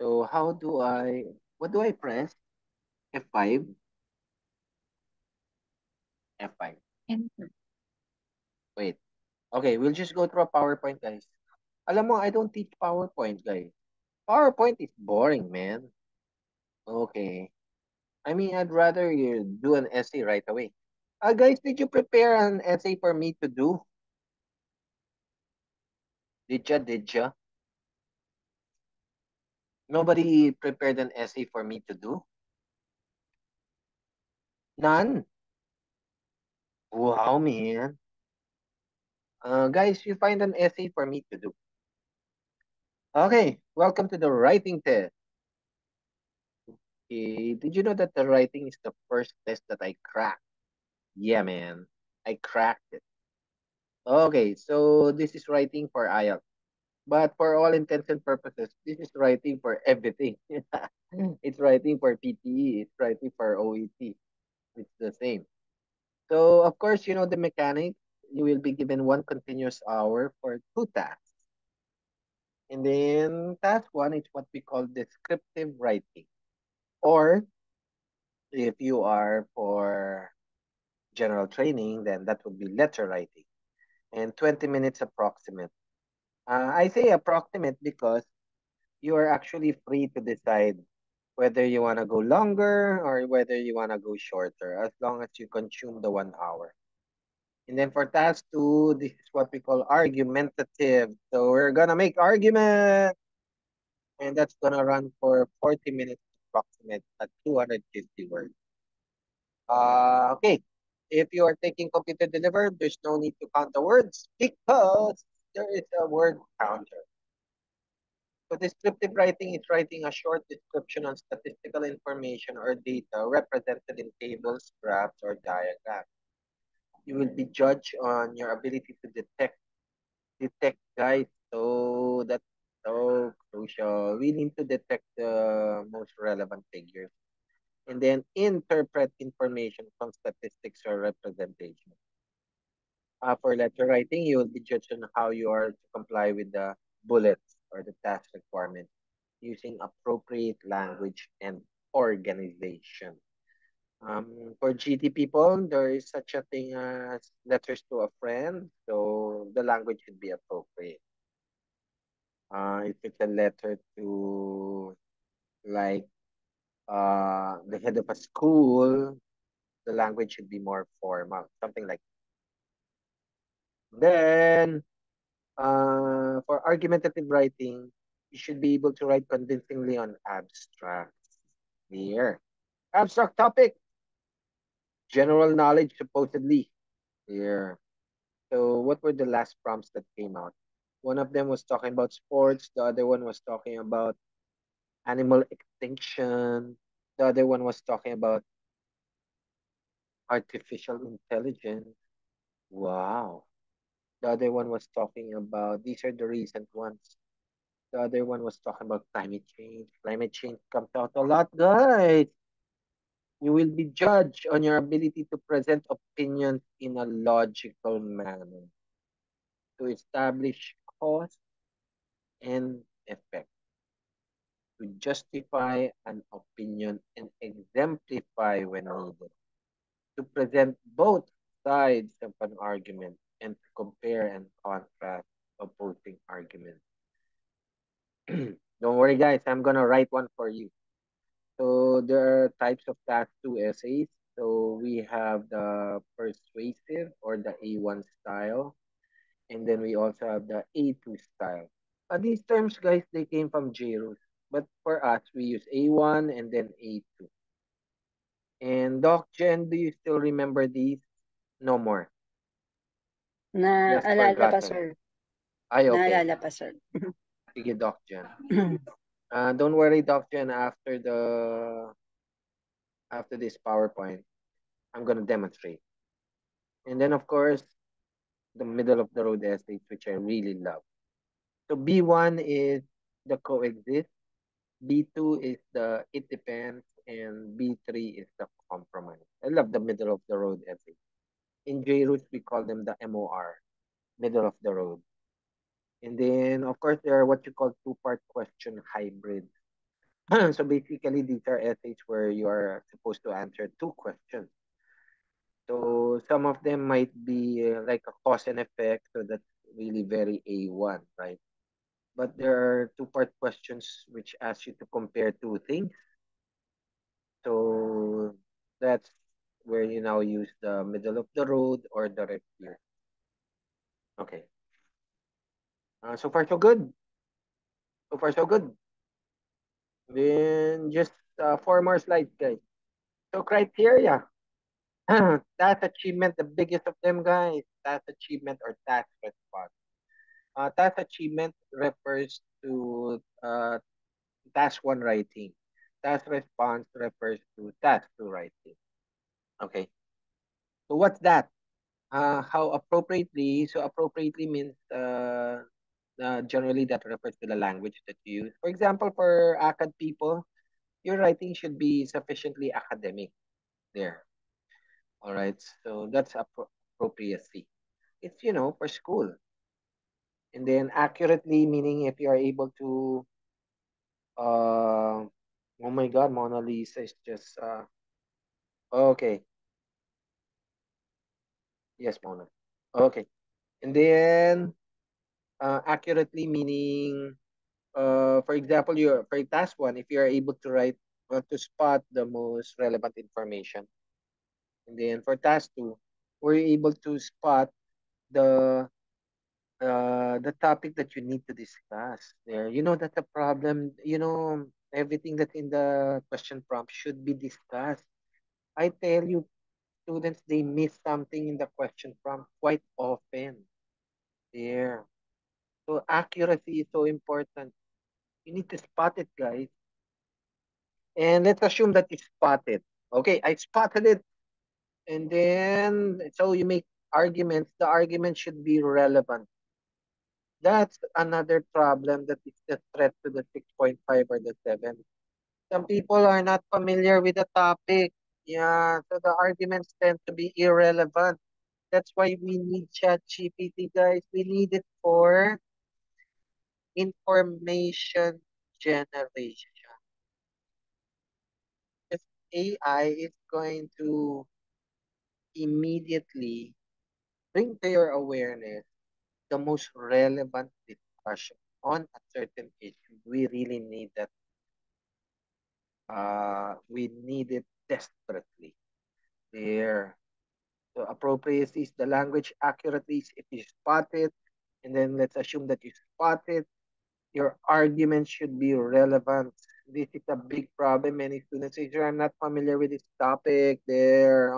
So what do I press? F5? F5. Enter. Wait. Okay, we'll just go through a PowerPoint, guys. Alam mo, I don't teach PowerPoint, guys. PowerPoint is boring, man. Okay. I mean, I'd rather you do an essay right away. Guys, did you prepare an essay for me to do? Did ya? Did ya? Nobody prepared an essay for me to do? None? Wow, man. Guys, you find an essay for me to do. Okay, welcome to the writing test. Did you know that the writing is the first test that I cracked? Yeah, man. I cracked it. Okay, so this is writing for IELTS. But for all intents and purposes, this is writing for everything. It's writing for PTE. It's writing for OET. It's the same. So, of course, you know the mechanics. You will be given one continuous hour for two tasks. And then task one is what we call descriptive writing. Or if you are for general training, then that would be letter writing. And 20 minutes approximate. I say approximate because you are actually free to decide whether you want to go longer or whether you want to go shorter, as long as you consume the 1 hour. And then for task two, this is what we call argumentative. So we're gonna make argument, and that's gonna run for 40 minutes approximate at 250 words. Okay. If you are taking computer delivered, there's no need to count the words because there is a word counter. So descriptive writing is writing a short description on statistical information or data represented in tables, graphs, or diagrams. You will be judged on your ability to detect, guys. So that's so crucial. We need to detect the most relevant figures and then interpret information from statistics or representation. For letter writing, you will be judged on how you are to comply with the bullets or the task requirements using appropriate language and organization. For GT people, there is such a thing as letters to a friend, so the language should be appropriate. If it's a letter to like the head of a school, the language should be more formal, something like then for argumentative writing, you should be able to write convincingly on abstracts. Here. Abstract topic, general knowledge supposedly. Here. So what were the last prompts that came out? One of them was talking about sports, the other one was talking about animal extinction, the other one was talking about artificial intelligence. Wow. The other one was talking about, these are the recent ones. The other one was talking about climate change. Climate change comes out a lot, guys. You will be judged on your ability to present opinions in a logical manner, to establish cause and effect, to justify an opinion and exemplify when needed, to present both sides of an argument and to compare and contrast opposing arguments. Don't worry, guys, I'm gonna write one for you. So there are types of task two essays. So we have the persuasive or the A1 style, and then we also have the A2 style. These terms, guys, they came from JRUS, but for us, we use A1 and then A2. And Doc Jen, do you still remember these? No more. Just Naalala pa, forgotten. sir. Ay, okay. Naalala pa, sir. Sige, Doc Jen. Don't worry, Doc Jen, after this PowerPoint, I'm gonna demonstrate. And then, of course, the middle of the road essays, which I really love. So B1 is the coexist, B2 is the it depends, and B3 is the compromise. I love the middle of the road essays. In JRoots, we call them the MOR, middle of the road. And then, of course, there are what you call two-part question hybrids. So basically, these are essays where you are supposed to answer two questions. So some of them might be like a cause and effect, so that's really very A1, right? But there are two-part questions which ask you to compare two things. So that's where you now use the middle of the road or the review. Okay. So far, so good. So far, so good. Then just four more slides, guys. So criteria. Task achievement, the biggest of them, guys. Task achievement or task response. Task achievement refers to task one writing. Task response refers to task two writing. Okay. So what's that? How appropriately? So appropriately means generally that refers to the language that you use. For example, for ACAD people, your writing should be sufficiently academic there. All right. So that's appropriacy. It's, for school. And then accurately, meaning if you are able to, oh my God, Mona Lisa is just, okay. Yes, Mona. Okay. And then accurately, meaning, for example, for task one, if you are able to write, to spot the most relevant information. And then for task two, were you able to spot the the topic that you need to discuss there. You know that's the problem. Everything that's in the question prompt should be discussed. I tell you, students, they miss something in the question prompt quite often there. So accuracy is so important. You need to spot it, guys. And let's assume that you spotted. Okay, I spotted it. And then, so you make arguments. The argument should be relevant. That's another problem that is the threat to the 6.5 or the 7. Some people are not familiar with the topic. Yeah, so the arguments tend to be irrelevant. That's why we need ChatGPT, guys. We need it for information generation. If AI is going to immediately bring to your awareness the most relevant discussion on a certain issue, we really need that. We need it desperately there. So appropriacy is the language accurately is if you spot it, and then let's assume that you spot it, your argument should be relevant. This is a big problem. Many students say, "Sir, I'm not familiar with this topic." There,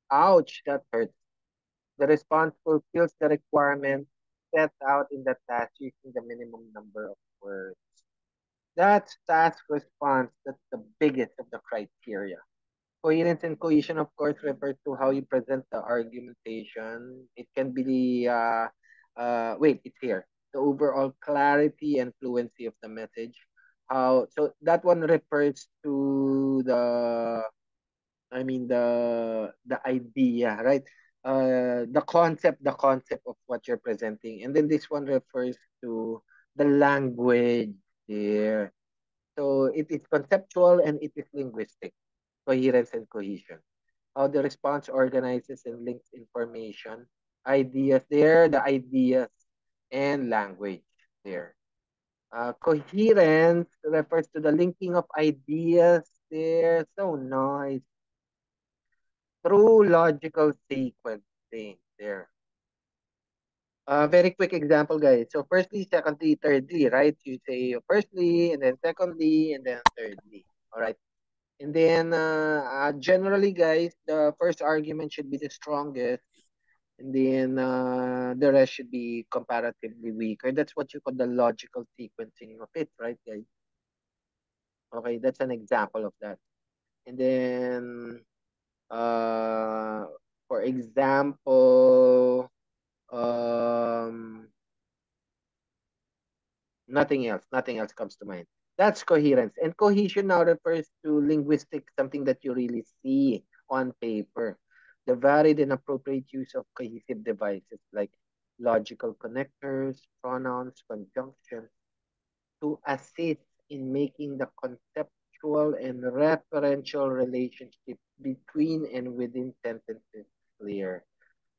ouch, that hurts. The response fulfills the requirement set out in the task using the minimum number of words. That's task response. That's the biggest of the criteria. Coherence and cohesion, of course, refers to how you present the argumentation. It can be wait, it's here. The overall clarity and fluency of the message. So that one refers to the idea, right? The concept of what you're presenting. And then this one refers to the language there. So it is conceptual and it is linguistic, coherence and cohesion. How the response organizes and links information, ideas there, the ideas, and language there. Coherence refers to the linking of ideas there. So nice. Through logical sequencing there. Very quick example, guys. So firstly, secondly, thirdly, right? You say firstly, and then secondly, and then thirdly. All right. And then generally, guys, the first argument should be the strongest, and then the rest should be comparatively weaker. That's what you call the logical sequencing of it, right, guys? Okay, that's an example of that. And then, uh, for example, um, nothing else comes to mind. That's coherence. And cohesion now refers to linguistic, something that you really see on paper. The varied and appropriate use of cohesive devices like logical connectors, pronouns, conjunctions to assist. in making the conceptual and referential relationship between and within sentences clear.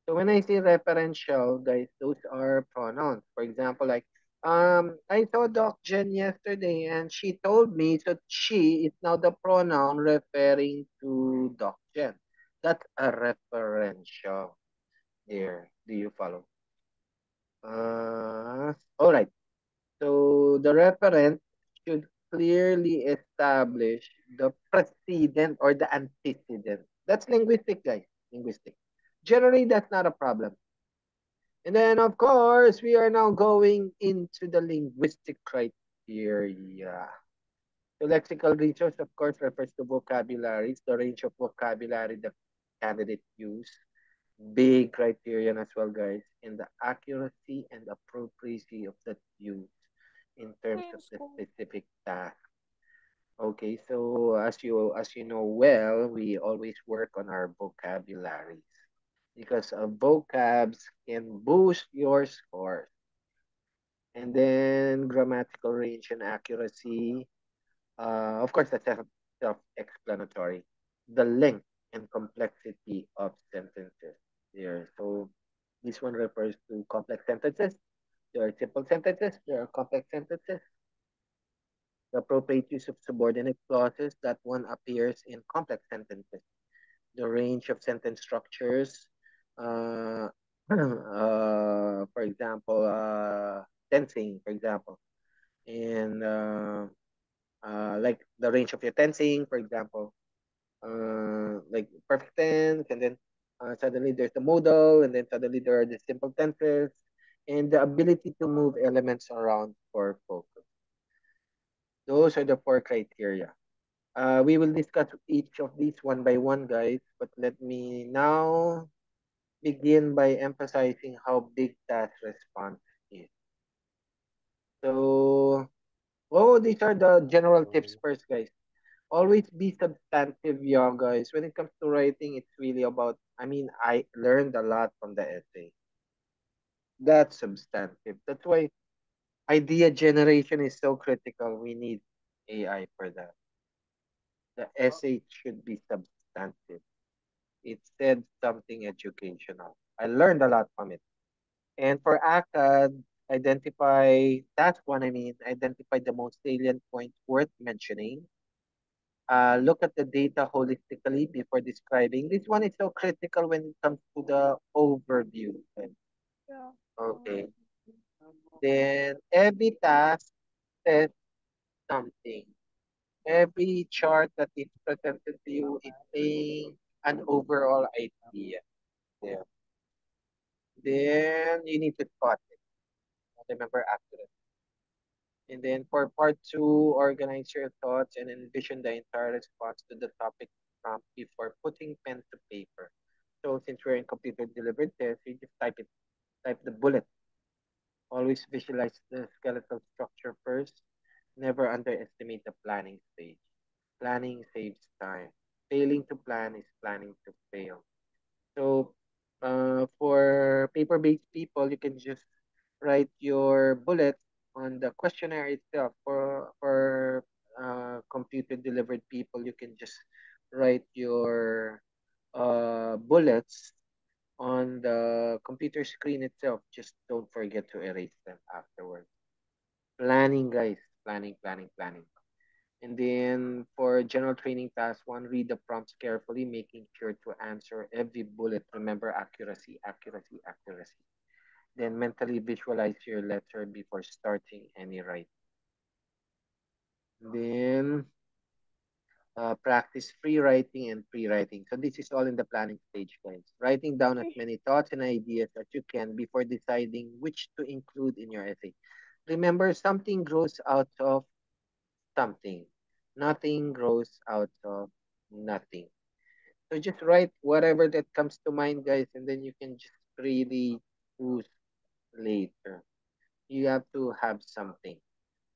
So when I say referential, guys, those are pronouns. For example, like, I saw Doc Jen yesterday and she told me, so she is now the pronoun referring to Doc Jen. That's a referential there. Do you follow? All right. So the referent should clearly establish the precedent or the antecedent. That's linguistic, guys. Linguistic. Generally, that's not a problem. And then, of course, we are now going into the linguistic criteria. The lexical resource, of course, refers to vocabularies, the range of vocabulary the candidate use. Big criterion as well, guys, in the accuracy and appropriacy of that use in terms of the specific task. Okay, so as you know well, we always work on our vocabularies because vocabs can boost your scores. And then grammatical range and accuracy. Of course, that's self-explanatory. The length and complexity of sentences here. So this one refers to complex sentences. There are simple sentences. There are complex sentences. The appropriate use of subordinate clauses. That one appears in complex sentences. The range of sentence structures. Uh, for example, tensing, for example, and like the range of your tensing, for example, like perfect tense, and then suddenly there's the modal, and then suddenly there are the simple tenses, and the ability to move elements around for focus. Those are the four criteria. We will discuss each of these one by one, guys, but let me now begin by emphasizing how big task response is. So, oh, these are the general tips first, guys. Always be substantive, yeah, guys. When it comes to writing, it's really about, I mean, I learned a lot from the essay. That's substantive. That's why idea generation is so critical. We need AI for that. The essay should be substantive. It said something educational. I learned a lot from it. And for ACAD, task one, identify the most salient points worth mentioning. Look at the data holistically before describing. This one is so critical when it comes to the overview. Okay. Then every task says something. Every chart that is presented to you is saying an overall idea. There. Then you need to spot it. Remember accurate. And then for part two, organize your thoughts and envision the entire response to the topic prompt before putting pen to paper. So since we're in computer delivered test, you just type the bullet. Always visualize the skeletal structure first. Never underestimate the planning stage. Planning saves time. Failing to plan is planning to fail. So for paper-based people, you can just write your bullets on the questionnaire itself. For computer-delivered people, you can just write your bullets on the computer screen itself. Just don't forget to erase them afterwards. Planning, guys. Planning, planning, planning. And then for general training task one, read the prompts carefully, making sure to answer every bullet. Remember accuracy, accuracy, accuracy. Then mentally visualize your letter before starting any writing. Then practice free writing and pre-writing. So this is all in the planning stage, guys. Writing down as many thoughts and ideas as you can before deciding which to include in your essay. Remember, something grows out of something. Nothing grows out of nothing. So just write whatever that comes to mind, guys, and then you can just really choose later. You have to have something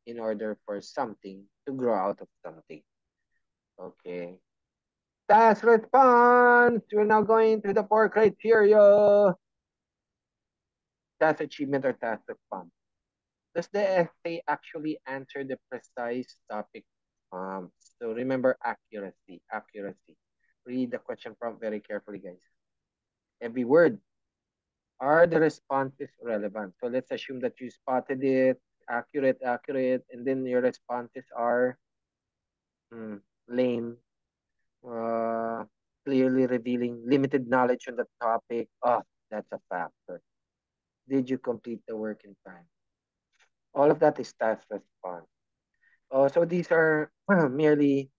in order for something to grow out of something. Okay. Task response. We're now going to the four criteria. Task achievement or task response. Does the essay actually answer the precise topic? So remember accuracy, accuracy. Read the question prompt very carefully, guys. Every word. Are the responses relevant? So let's assume that you spotted it, accurate, accurate, and then your responses are lame, uh, clearly revealing limited knowledge on the topic. Oh, that's a factor. Did you complete the work in time? All of that is task response. So these are merely,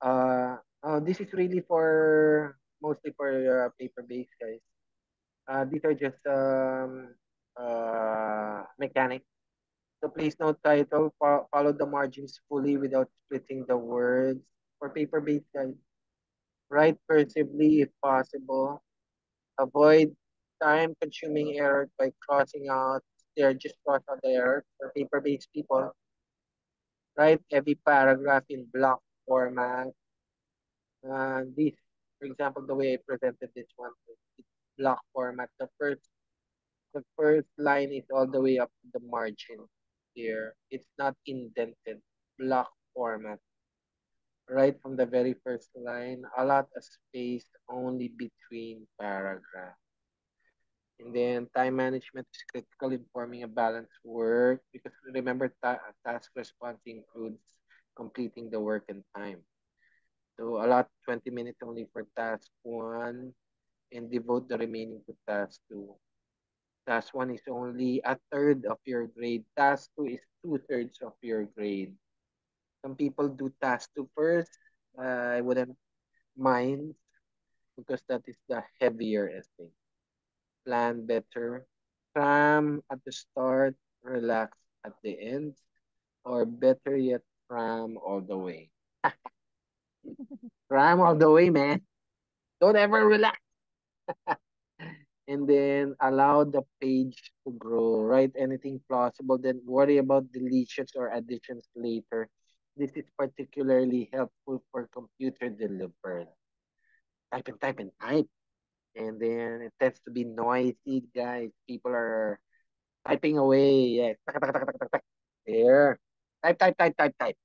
this is really for mostly for paper-based guys. These are just mechanics. So please note title, follow the margins fully without splitting the words. For paper-based guys, write cursively if possible. Avoid time-consuming errors by crossing out. They're just cross out the errors for paper-based people. Write every paragraph in block format. This, for example, the way I presented this one, it's block format. The first line is all the way up to the margin here. It's not indented. Block format. Right from the very first line, a lot of space only between paragraphs. And then time management is critical in forming a balanced work because remember task response includes completing the work in time. So allot 20 minutes only for task 1 and devote the remaining to task 2. Task 1 is only a third of your grade. Task 2 is two-thirds of your grade. Some people do task 2 first. I wouldn't mind because that is the heavier essay. Plan better. Cram at the start, relax at the end, or better yet, cram all the way. Cram all the way, man. Don't ever relax. And then allow the page to grow. Write anything plausible, then worry about deletions or additions later. This is particularly helpful for computer delivered. Type and type and type. And then it tends to be noisy, guys. People are typing away. Yeah. There. Type, type, type, type, type.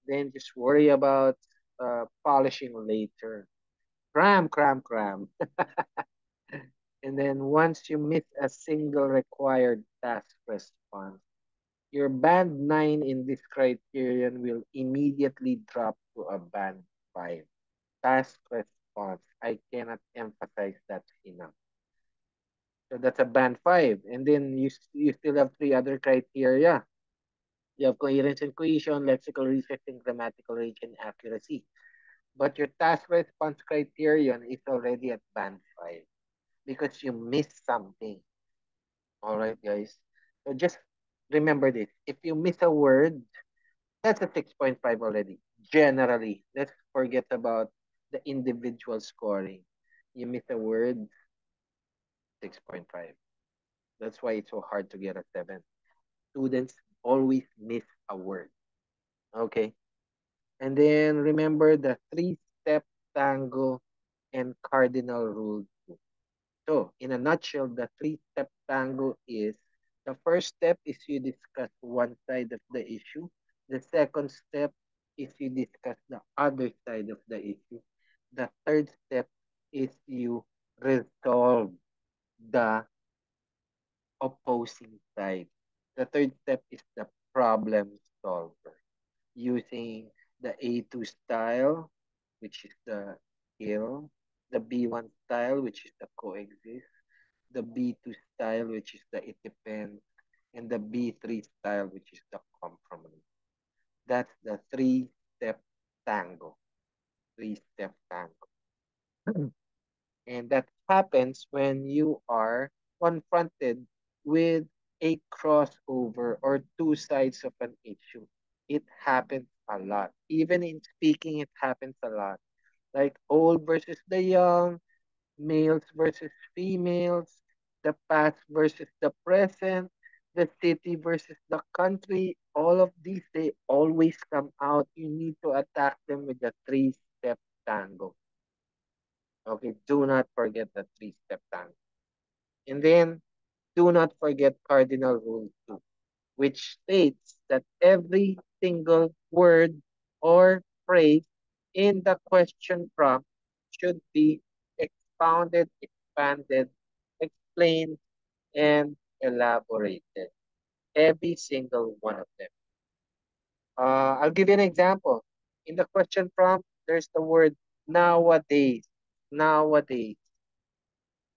Then just worry about polishing later. Cram, cram, cram. And then once you miss a single required task response, your band 9 in this criterion will immediately drop to a band 5. Task response. I cannot emphasize that enough. So that's a band 5. And then you still have three other criteria. You have coherence and cohesion, lexical research, and grammatical range and accuracy. But your task response criterion is already at band 5 because you missed something. All right, guys. So just remember this. If you miss a word, that's a 6.5 already. Generally, let's forget about the individual scoring. You miss a word, 6.5. That's why it's so hard to get a 7. Students always miss a word. Okay. And then remember the three-step tango and cardinal rule. So, in a nutshell, the three-step tango is the first step is you discuss one side of the issue. The second step is you discuss the other side of the issue. The third step is you resolve the opposing side. The third step is the problem solver using the A2 style, which is the kill, the B1 style, which is the coexist, the B2 style, which is the it depends, and the B3 style, which is the compromise. That's the three-step tango. Three-step tango. And that happens when you are confronted with a crossover or two sides of an issue. It happens a lot. Even in speaking, it happens a lot. Like old versus the young, males versus females, the past versus the present, the city versus the country. All of these, they always come out. You need to attack them with the three-step tango. Okay, do not forget the three-step tango. And then, do not forget cardinal rule 2. which states that every single word or phrase in the question prompt should be expounded, expanded, explained, and elaborated. Every single one of them. I'll give you an example. In the question prompt, there's the word nowadays. Nowadays.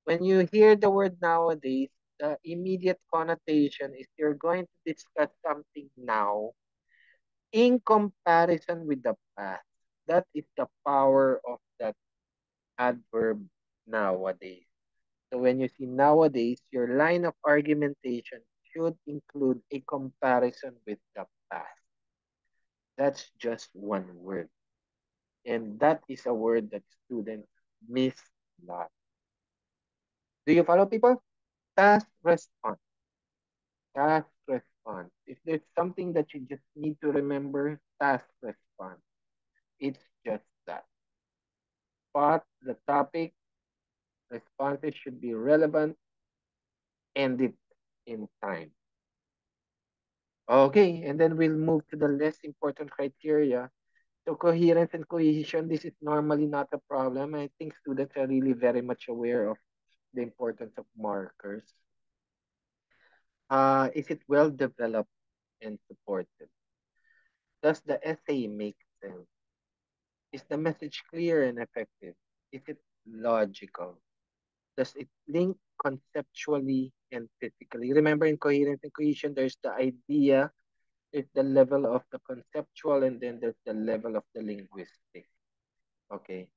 When you hear the word nowadays, the immediate connotation is you're going to discuss something now in comparison with the past. That is the power of that adverb nowadays. So when you see nowadays, your line of argumentation should include a comparison with the past. That's just one word. And that is a word that students miss a lot. Do you follow, people? Task response. Task response. If there's something that you just need to remember, task response. It's just that. Spot the topic, responses should be relevant, end it in time. Okay, and then we'll move to the less important criteria. So coherence and cohesion, this is normally not a problem. I think students are really very much aware of the importance of markers. Is it well developed and supported? Does the essay make sense? Is the message clear and effective? Is it logical? Does it link conceptually and physically? Remember, in coherence and cohesion, there's the idea, there's the level of the conceptual, and then there's the level of the linguistic. Okay.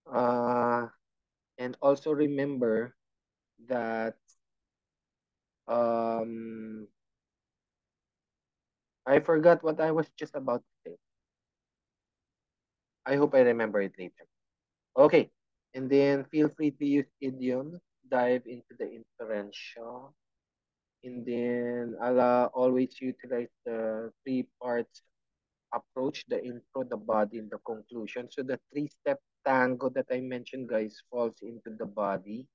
Uh, and also remember that um, I forgot what I was just about to say. I hope I remember it later. Okay. And then feel free to use idioms, dive into the inferential, and then I'll always utilize the three parts approach: the intro, the body, and the conclusion. So the three-step tango that I mentioned, guys, falls into the body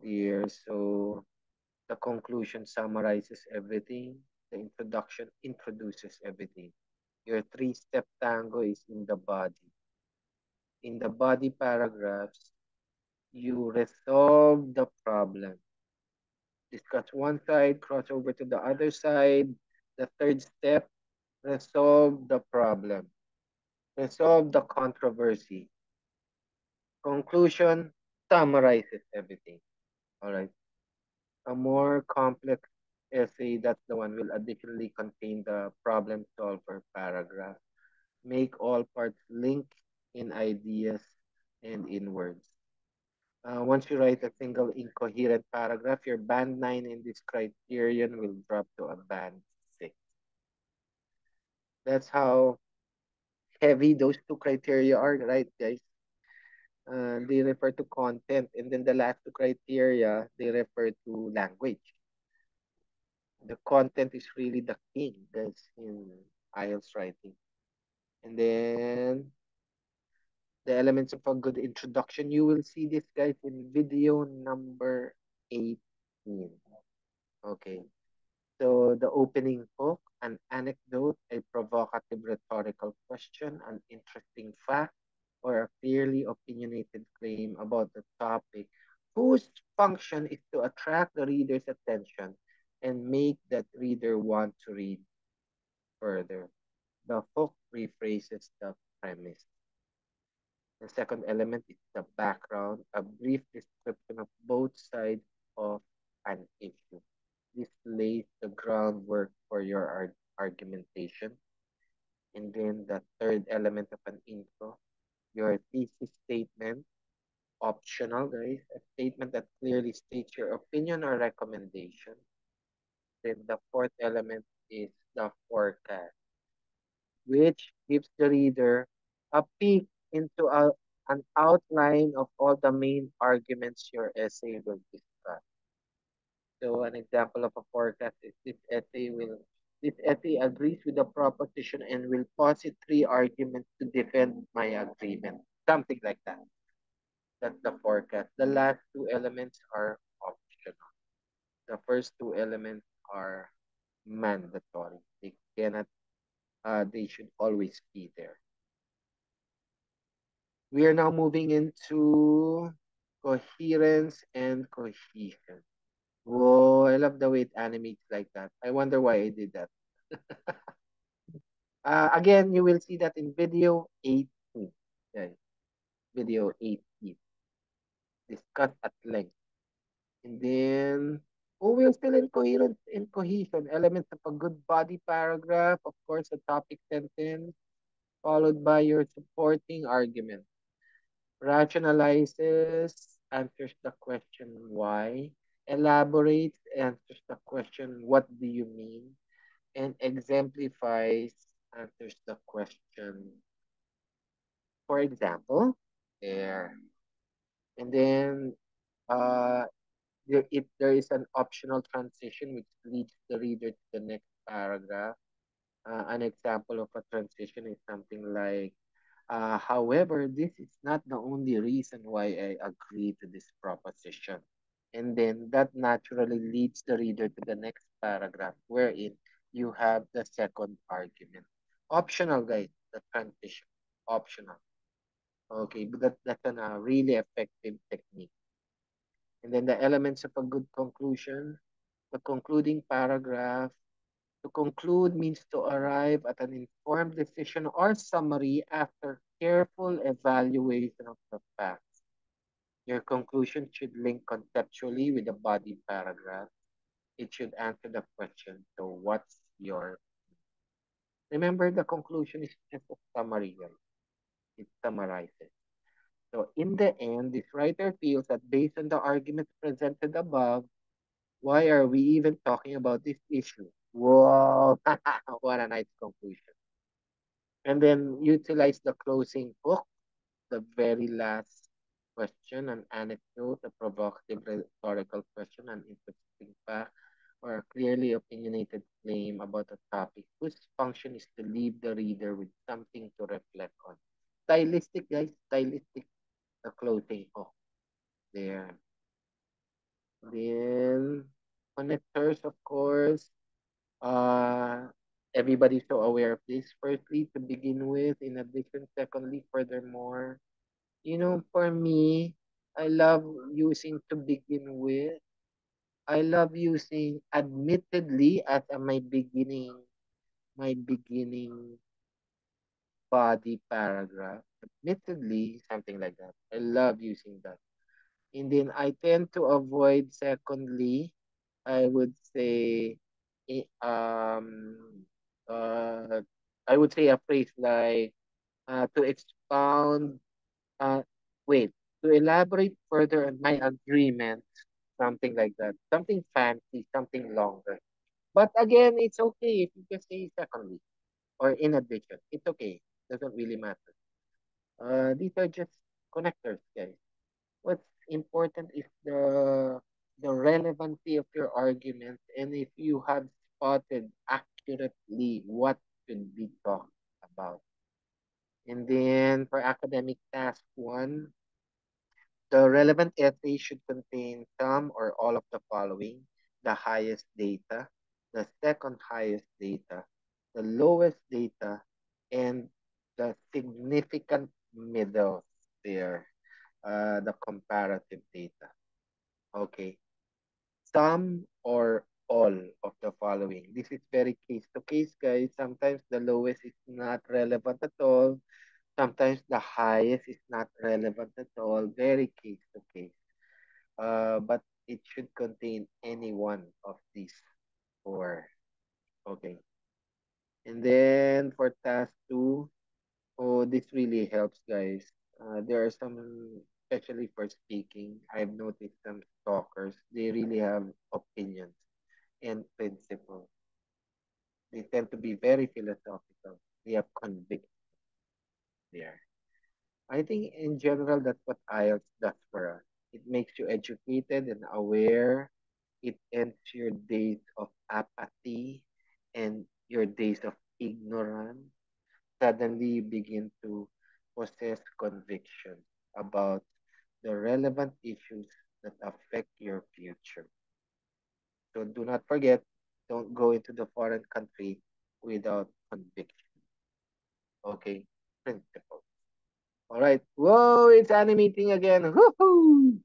here. So the conclusion summarizes everything. The introduction introduces everything. Your three-step tango is in the body. In the body paragraphs, you resolve the problem. Discuss one side, cross over to the other side. The third step, resolve the problem. Resolve the controversy. Conclusion summarizes everything. All right. A more complex essay, that's the one, will additionally contain the problem solver paragraph. Make all parts link in ideas and in words. Once you write a single incoherent paragraph, your band 9 in this criterion will drop to a band 6. That's how heavy those two criteria are, right, guys? They refer to content, and then the last two criteria, they refer to language. The content is really the king, guys, in IELTS writing. And then the elements of a good introduction, you will see this, guys, in video number 18. Okay. So the opening hook, an anecdote, a provocative rhetorical question, an interesting fact, or a clearly opinionated claim about the topic, whose function is to attract the reader's attention and make that reader want to read further. The hook rephrases the premise. The second element is the background, a brief description of both sides of an issue. This lays the groundwork for your argumentation. And then the third element of an intro, your thesis statement, optional, guys, a statement that clearly states your opinion or recommendation. Then the fourth element is the forecast, which gives the reader a peek into an outline of all the main arguments your essay will discuss. So an example of a forecast is this essay agrees with the proposition and will posit three arguments to defend my agreement. Something like that. That's the forecast. The last two elements are optional. The first two elements are mandatory. They should always be there. We are now moving into coherence and cohesion. Whoa, I love the way it animates like that. I wonder why I did that. Again, you will see that in video 18. Yeah, video 18. Discussed at length. And then, oh, we're still in coherence and cohesion. Elements of a good body paragraph. Of course, a topic sentence, followed by your supporting argument. Rationalizes, answers the question why. Elaborates, answers the question what do you mean. And exemplifies, answers the question for example. There. And then uh, there is an optional transition which leads the reader to the next paragraph. An example of a transition is something like, however, this is not the only reason why I agree to this proposition. And then that naturally leads the reader to the next paragraph wherein you have the second argument. Optional, guys, the transition. Optional. Okay, but that's a really effective technique. And then the elements of a good conclusion, the concluding paragraph. To conclude means to arrive at an informed decision or summary after careful evaluation of the facts. Your conclusion should link conceptually with the body paragraph. It should answer the question, so what's your... Remember, the conclusion is just a summary, guys. It summarizes. So in the end, this writer feels that based on the arguments presented above, why are we even talking about this issue? Whoa, what a nice conclusion. And then utilize the closing hook, the very last question, an anecdote, a provocative rhetorical question, an interesting fact, or a clearly opinionated claim about a topic whose function is to leave the reader with something to reflect on. Stylistic, guys, stylistic, the closing hook there. Then connectors, of course. Uh, Everybody's so aware of this. Firstly, to begin with, in addition, secondly, furthermore, for me, I love using to begin with. I love using admittedly as my beginning body paragraph. Admittedly, something like that. I love using that. And then I tend to avoid secondly. I would say, i- um, uh, I would say a phrase like to expound, uh, wait, to elaborate further on my agreement, something like that, something fancy, something longer. But again, it's okay if you just say secondly or in addition. It's okay. Doesn't really matter. These are just connectors, guys. What's important is the relevancy of your argument and if you have spotted accurately what should be talked about. And then for academic task one, the relevant essay should contain some or all of the following: the highest data, the second highest data, the lowest data, and the significant middle there, the comparative data. Okay. Some or all of the following. This is very case to case, guys. Sometimes the lowest is not relevant at all. Sometimes the highest is not relevant at all. Very case to case. But it should contain any one of these four. Okay. And then for task two, oh, this really helps, guys. There are some, especially for speaking, I've noticed some talkers, they really have opinions and principles. They tend to be very philosophical. They have conviction there. I think in general, that's what IELTS does for us. It makes you educated and aware. It ends your days of apathy and your days of ignorance. Suddenly you begin to possess conviction about the relevant issues that affect your future. So do not forget, Don't go into the foreign country without conviction. Okay? Principle. All right. Whoa, it's animating again. Woohoo!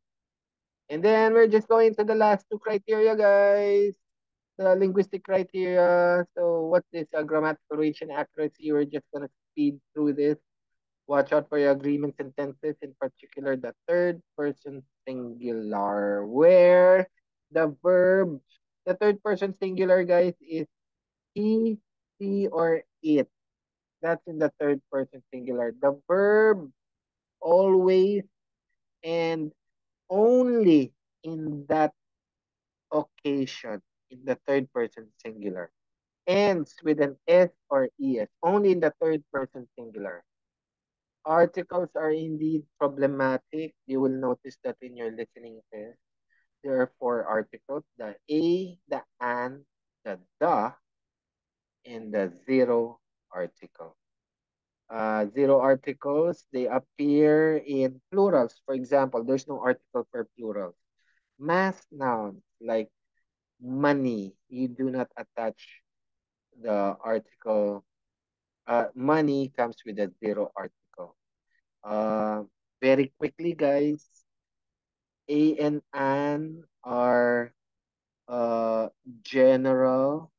And then we're just going to the last two criteria, guys. The linguistic criteria. So what's this? Grammatical reach and accuracy. We're just gonna speed through this. Watch out for your agreements and tenses, in particular the third person singular, where the verb, the third person singular, guys, is he, she, or it. That's in the third person singular. The verb always and only in that occasion in the third person singular ends with an S or ES, only in the third person singular. Articles are indeed problematic. You will notice that in your listening test. There are four articles: the a, the an, the, and the zero article. Zero articles, they appear in plurals. For example, there's no article for plurals. Mass nouns like money, you do not attach the article. Money comes with a zero article. Uh, Very quickly, guys, A and an are general.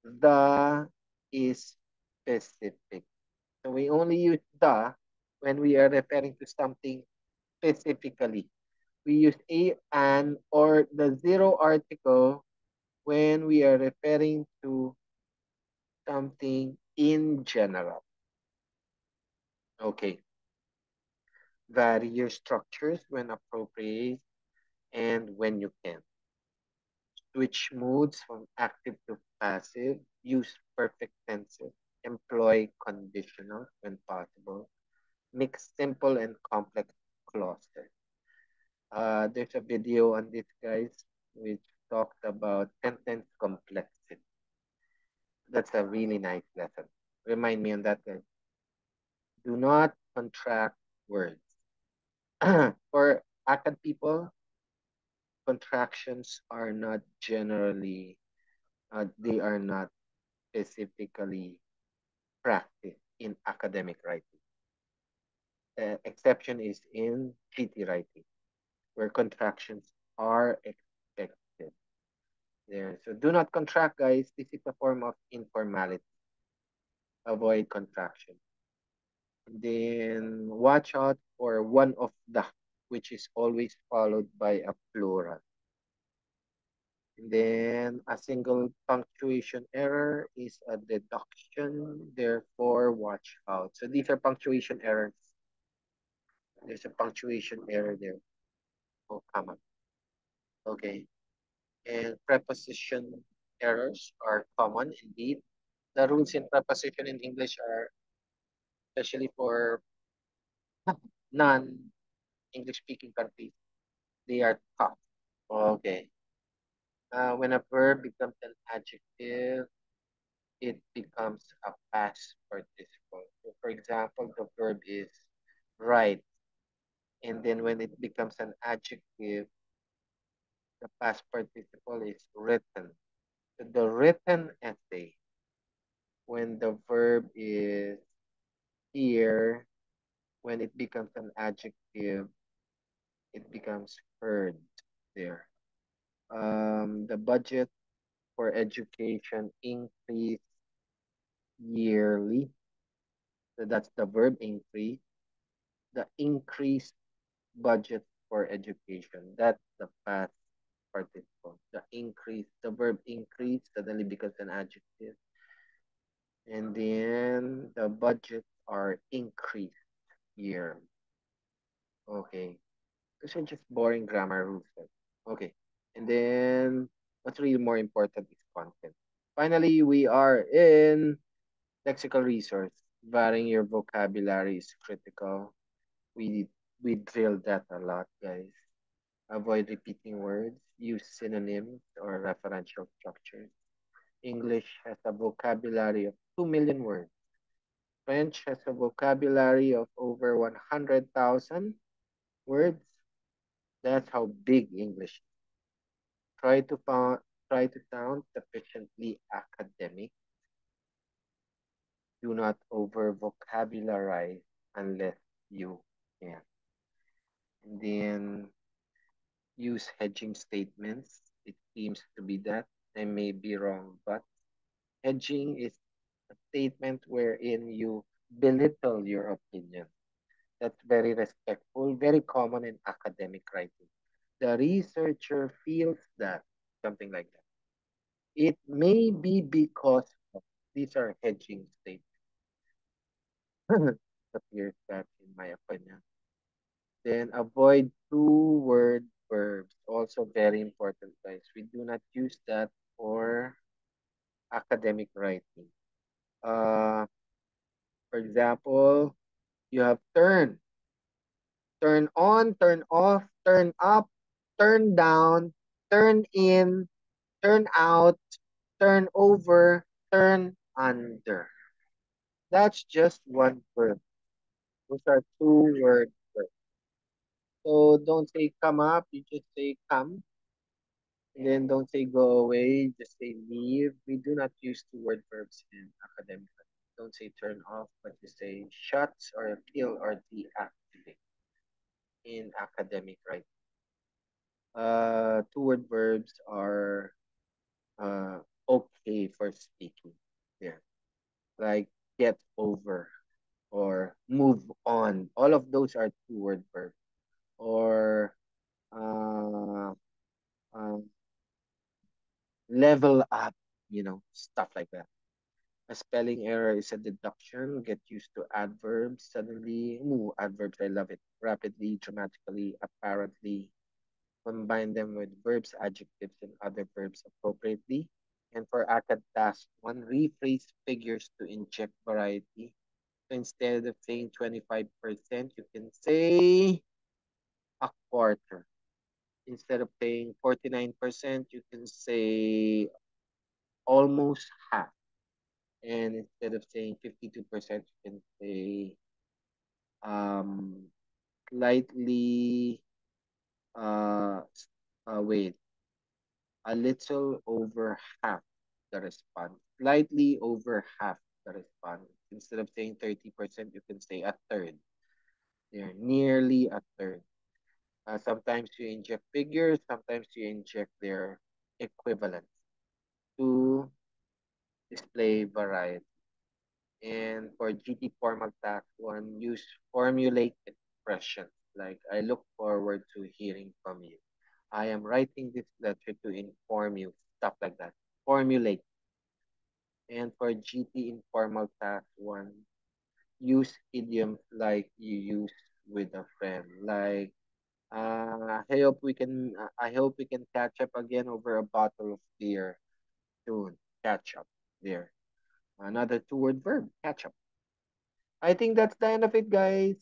The is specific. So we only use the when we are referring to something specifically. We use a, an, or the zero article when we are referring to something in general. Okay. Vary your structures when appropriate and when you can. Switch modes from active to passive. Use perfect tenses. Employ conditional when possible. Mix simple and complex clauses. There's a video on this, guys, which talked about sentence complexity. That's a really nice lesson. Remind me on that, guys. Do not contract words. For ACAD people, contractions are not generally, they are not specifically practiced in academic writing. The exception is in GT writing, where contractions are expected. There. So do not contract, guys. This is a form of informality. Avoid contraction. And then watch out for one of the, which is always followed by a plural. And then a single punctuation error is a deduction. Therefore, watch out. So these are punctuation errors. There's a punctuation error there. Oh, comma. Okay. And preposition errors are common indeed. The rules in preposition in English are, especially for non-English speaking countries, they are tough. Okay. When a verb becomes an adjective, it becomes a past participle. So for example, the verb is write, and then when it becomes an adjective, the past participle is written. So the written essay, when the verb is here, when it becomes an adjective, it becomes heard there. The budget for education increase yearly. So that's the verb increase. The increased budget for education. That's the past participle. The verb increase suddenly becomes an adjective. And then the budgets are increased year. Okay. Those are just boring grammar rules. Okay. And then what's really more important is content. Finally, we are in lexical resource. Varying your vocabulary is critical. We we drill that a lot, guys. Avoid repeating words. Use synonyms or referential structures. English has a vocabulary of 2 million words. French has a vocabulary of over 100,000 words. That's how big English is. try to sound sufficiently academic. Do not over vocabularize unless you can. And then use hedging statements. It seems to be that. I may be wrong, but hedging is a statement wherein you belittle your opinion. That's very respectful, very common in academic writing. The researcher feels that, something like that. It may be because of, these are hedging statements. Appears that, in my opinion. Then avoid two-word verbs. Also very important, guys. We do not use that for academic writing. Uh, for example, you have turn on, turn off, turn up, turn down, turn in, turn out, turn over, turn under. That's just one verb. Those are two-word verbs. So don't say come up, you just say come. And then don't say go away, just say leave. We do not use two-word verbs in academic. Don't say turn off, but you say shut or kill or deactivate in academic writing. Two-word verbs are uh, okay for speaking. Yeah, like get over or move on. All of those are two-word verbs. Or uh, um, level up, stuff like that. A spelling error is a deduction. Get used to adverbs. Suddenly, ooh, adverbs, I love it. Rapidly, dramatically, apparently. Combine them with verbs, adjectives, and other verbs appropriately. And for ACAD task one, rephrase figures to inject variety. So instead of saying 25%, you can say a quarter. Instead of saying 49%, you can say almost half. And instead of saying 52%, you can say um, slightly, uh, wait, a little over half the response, slightly over half the response. Instead of saying 30%, you can say a third. They're nearly a third. Sometimes you inject figures, sometimes you inject their equivalents to display variety. And for GT formal task one, use formulate expressions like I look forward to hearing from you. I am writing this letter to inform you, stuff like that. Formulate. And for GT informal task one, use idioms like you use with a friend. Like I hope we can catch up again over a bottle of beer soon. Catch up there. Another two-word verb, catch up. I think that's the end of it, guys.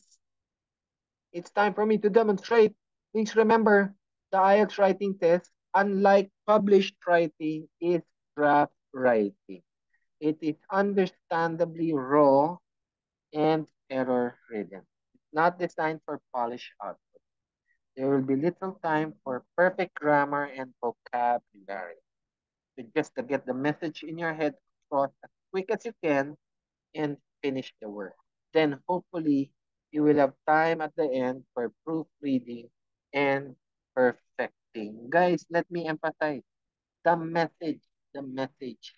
It's time for me to demonstrate. Please remember, the IELTS writing test, unlike published writing, is draft writing. It is understandably raw and error-ridden. It's not designed for polished output. There will be little time for perfect grammar and vocabulary. So just to get the message in your head across as quick as you can and finish the work. Then hopefully you will have time at the end for proofreading and perfecting. Guys, let me emphasize the message, the message,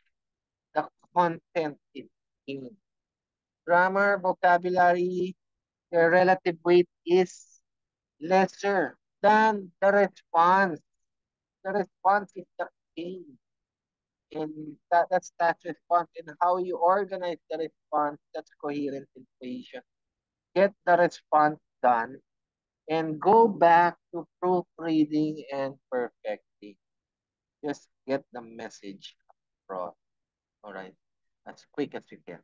the content is king. Grammar, vocabulary, the relative weight is lesser than the response. The response is the king. And that's response. And how you organize the response, that's coherent and cohesion. Get the response done and go back to proofreading and perfecting. Just get the message across. All right, as quick as you can.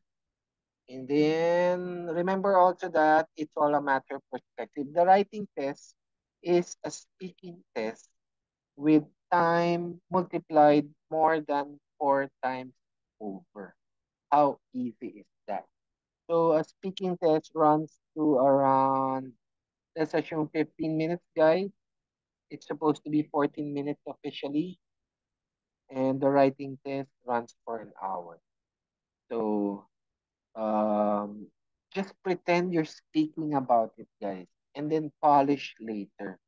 And then remember also that it's all a matter of perspective. The writing test is a speaking test with time multiplied more than 4 times over. How easy is that? So a speaking test runs to around, let's assume 15 minutes, guys. It's supposed to be 14 minutes officially. and the writing test runs for an hour. So just pretend you're speaking about it, guys, and then polish later.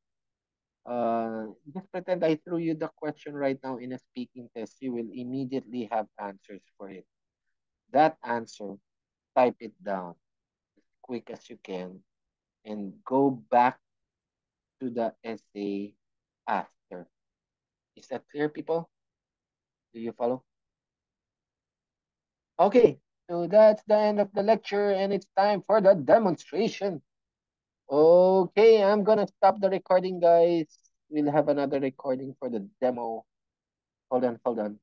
Just pretend I threw you the question right now in a speaking test. You will immediately have answers for it. That answer, type it down as quick as you can and go back to the essay after. Is that clear, people? Do you follow? Okay, so that's the end of the lecture and it's time for the demonstration. Okay, I'm gonna stop the recording, guys. We'll have another recording for the demo. Hold on, hold on.